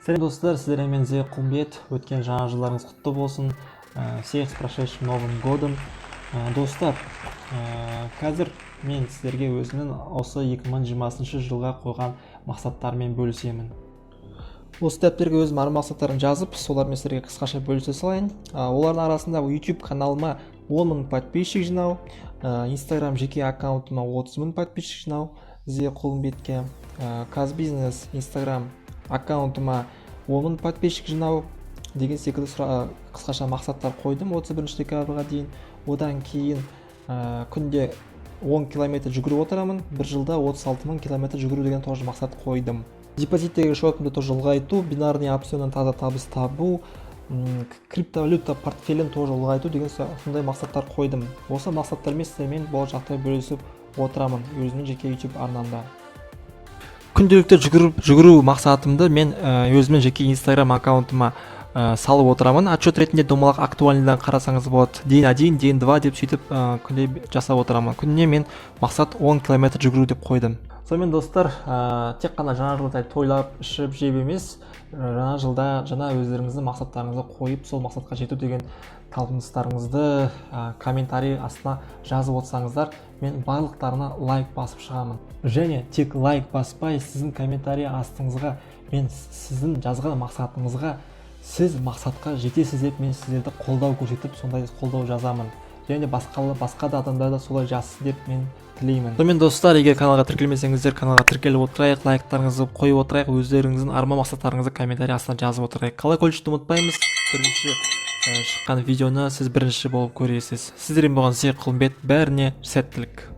Сәлем достар, сіздермен мен Зия Құлмбет. Өткен жаңа жылдарыңыз құтты болсын. Всех с прошедшим Новым годом. Достар, қазір мен сіздерге өзімнің осы 2020 жылға қойған мақсаттармен бөлісемін. Осы дәптерге өзім ар мақсаттарын жазып, солармен сіздерге қысқаша бөлісе салайын. Олардың арасында YouTube каналыма 10 мың подписчик жинау, Instagram жеке аккаунтыма 30 мың подписчик жинау, Зия Құлмбетке, Казбизнес Instagram аккаунтыма 10 мың подписчик жинау деген секілді қысқаша мақсаттар қойдым 31 декабрьға дейін. Одан кейін күнде 10 километр жүгіріп отырамын, бір жылда 36 мың километр жүгіру деген тоже мақсат қойдым. Депозиттегі шотымды тоже ұлғайту, бинарный опционнан таза табыс табу, криптовалюта портфелін тоже ұлғайту деген сондай мақсаттар қойдым. Осы мақсаттармен сіздермен болашақта бөлісіп отырамын өзімнің жеке YouTube арнамда. Күнделікті жүгіру мақсатымды мен өзімнің жеке Instagram аккаунтыма салып отырамын. Отчет ретінде домалақ актуальныйдан қарасаңыз болады. День 1, день 2 деп сөйтіп күнде жасап отырамын. Күніне мен мақсат 10 километр жүгіру деп қойдым. Сонымен достар, тек қана жаңа жылда тойлап, ішіп, жеп емес, жаңа жылда жаңа өздеріңіздің мақсаттарыңызды қойып, сол мақсатқа жету деген талпыныстарыңызды комментарий астына жазып отырсаңыздар, мен барлықтарына лайк басып шығамын. Және тек лайк баспай, сіздің комментарий астыңызға мен сіздің жазған мақсатыңызға сіз мақсатқа жетесіз деп мен сіздерді қолдау көрсетіп, сондай қолдау жазамын. Және басқа да адамдар да солай жазсын деп мен тілеймін. Сонымен достар, егер каналға тіркелмесеңіздер, каналға тіркеліп отырайық, лайктарыңызды қойып отырайық, өздеріңіздің арман мақсаттарыңызды комментарий астына жазып отырайық. Колокольчикті ұмытпаймыз, бірінші шыққан видеоны сіз бірінші болып көресіз. Сіздермен болған Зия Құлмбет, бәріне сәттілік.